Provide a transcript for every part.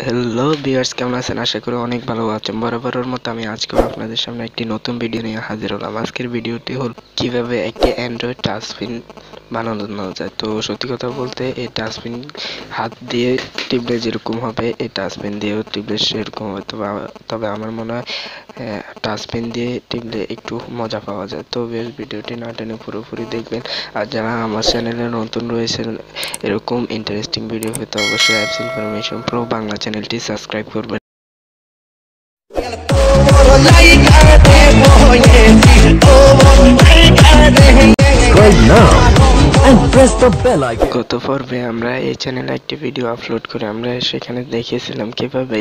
Hello viewers, কেমন আছেন? আশা করি অনেক ভালো আছেন। বরাবরের মতো আমি আজকেও আপনাদের সামনে একটি নতুন ভিডিও নিয়ে হাজির হলাম। আজকের ভিডিওটি হল কিভাবে একটি অ্যান্ড্রয়েড টাচস্ক্রিন বানানো যায়। তো সত্যি কথা বলতে এই টাচস্ক্রিন হাত দিয়ে টিপলে যেরকম হবে এই টাচস্ক্রিন দিয়েও টিপলে সেরকম হবে। তবে আমার মনে হয় টাচস্ক্রিন দিয়ে টিপলে একটু মজা পাওয়া যায়। তো বেশ ভিডিওটি না টেনে পুরোপুরি দেখবেন। আর যারা আমার চ্যানেলে নতুন রয়েছেন এরকম ইন্টারেস্টিং ভিডিও পেতে অবশ্যই অ্যাপস ইনফরমেশন প্রো বাংলা চ্যানেলটি সাবস্ক্রাইব করবেন। গত পর্বে আমরা এই চ্যানেলে একটি ভিডিও আপলোড করে আমরা সেখানে দেখিয়েছিলাম কিভাবে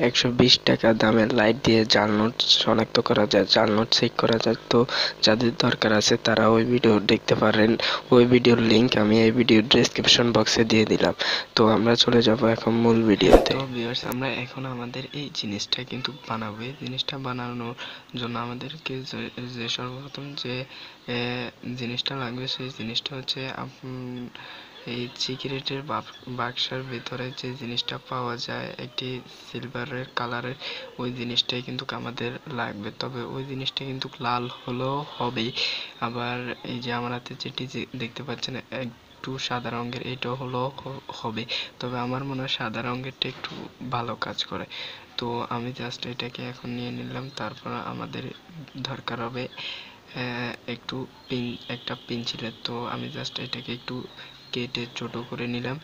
120 টাকা দামের লাইট দিয়ে জাল নোট শনাক্ত করা যায়, জাল নোট চেক করা যায়। তো যাদের দরকার আছে তারা ওই ভিডিও দেখতে পারেন। ওই ভিডিওর লিংক আমি এই ভিডিওর ডেসক্রিপশন বক্সে দিয়ে দিলাম। তো আমরা চলে যাব এখন মূল ভিডিওতে। তো ভিউয়ার্স, আমরা এখন আমাদের এই জিনিসটা কিন্তু বানাবো। এই জিনিসটা বানানোর জন্য আমাদেরকে যে সর্বপ্রথম যে জিনিসটা লাগবে সেই জিনিসটা হচ্ছে এই সিগারেটের বাক্সের ভিতরে যে জিনিসটা পাওয়া যায় একটি সিলভারের কালারের, ওই জিনিসটাই কিন্তু আমাদের লাগবে। তবে ওই জিনিসটা কিন্তু লাল হলেও হবে। আবার এই যে আমার হাতে যেটি দেখতে পাচ্ছেন একটু সাদা রঙের, এটাও হলো হবে। তবে আমার মনে হয় সাদা রঙেরটা একটু ভালো কাজ করে। তো আমি জাস্ট এটাকে এখন নিয়ে নিলাম। তারপর আমাদের দরকার হবে একটু একটা পেন্সিলের। তো আমি জাস্ট এটাকে একটু কেটে ছোট করে নিলাম।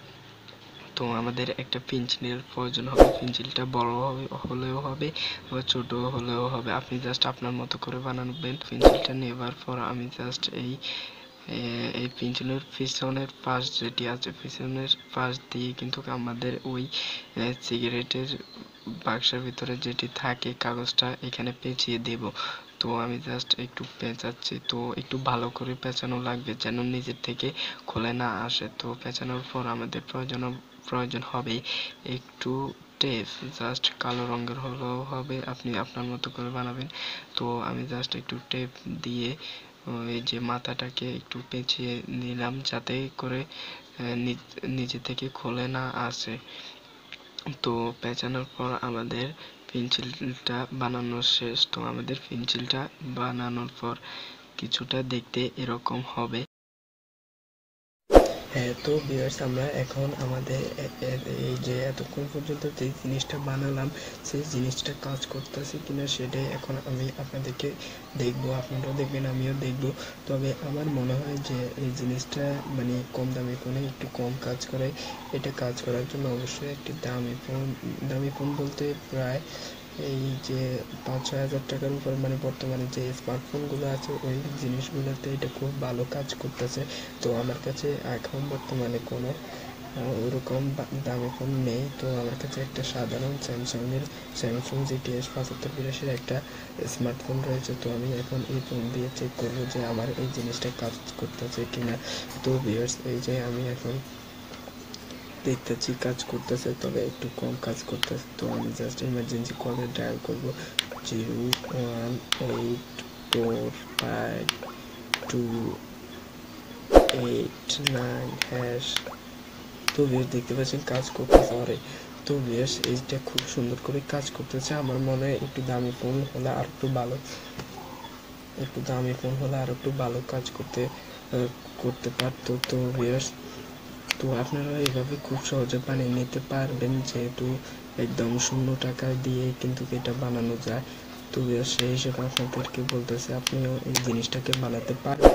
তো আমাদের একটা পেন্সিলের প্রয়োজন হবে। পেন্সিলটা বড় হলেও হবে আবার ছোট হলেও হবে, আপনি জাস্ট আপনার মতো করে বানাবেন। পেন্সিলটা নেবার পর আমি জাস্ট এই পেন্সিলের পিছনের পাশ যেটি আছে, পিছনের পাশ দিয়ে কিন্তু আমাদের ওই সিগারেটের বাক্সের ভিতরে যেটি থাকে কাগজটা এখানে পেঁচিয়ে দেব। তো আমি জাস্ট একটু পেঁচাচ্ছি। তো একটু ভালো করে পেঁচানো লাগবে যেন নিজের থেকে খুলে না আসে। তো পেঁচানোর পর আমাদের প্রয়োজন হবে একটু টেপ, জাস্ট কালো রঙের হলেও হবে, আপনি আপনার মতো করে বানাবেন। তো আমি জাস্ট একটু টেপ দিয়ে এই যে মাথাটাকে একটু পেঁচিয়ে নিলাম যাতে করে নিজে থেকে খুলে না আসে। তো পেঁচানোর পর আমাদের পেন্সিলটা বানানো শেষ। তো আমাদের পেন্সিলটা বানানোর পর কিছুটা দেখতে এরকম হবে। হ্যাঁ, তো ভিউয়ার্স, আমরা এখন আমাদের এই যে এতক্ষণ পর্যন্ত যে জিনিসটা বানালাম সেই জিনিসটা কাজ করতেছে কিনা সেটাই এখন আমি আপনাদেরকে দেখবো, আপনারাও দেখবেন আমিও দেখব। তবে আমার মনে হয় যে এই জিনিসটা মানে কম দামি ফোনে একটু কম কাজ করে। এটা কাজ করার জন্য অবশ্যই একটি দামি ফোন বলতে প্রায় এই যে 5-6 হাজার টাকার উপর, মানে বর্তমানে যে স্মার্টফোনগুলো আছে ওই জিনিসগুলোতে এটা খুব ভালো কাজ করতেছে। তো আমার কাছে এখন বর্তমানে কোনো ওরকম দামি ফোন নেই। তো আমার কাছে একটা সাধারণ স্যামসাং জিটিএস 7582 একটা স্মার্টফোন রয়েছে। তো আমি এখন এই ফোন দিয়ে চেক করবো যে আমার এই জিনিসটা কাজ করতেছে কিনা। তো ভিউয়ার্স, এই যে আমি এখন দেখতেছি কাজ করতেছে, তবে একটু কম কাজ করতেছে। তো আমি জাস্ট ইমার্জেন্সি কলে ডায়াল করব 01845289#। তো বেশ দেখতে পাচ্ছেন কাজ করতেছে পারে। তো বেশ এইটা খুব সুন্দর করে কাজ করতেছে। আমার মনে হয় একটু দামি ফোন হলে আর একটু ভালো কাজ করতে পারতো। তো বেশ, তো আপনারা এভাবে খুব সহজে বানিয়ে নিতে পারবেন, যেহেতু একদম 0 টাকা দিয়ে কিন্তু এটা বানানো যায়। তো সেই হিসেবে আপনাদেরকে বলতেছে আপনিও এই জিনিসটাকে বানাতে পারবেন।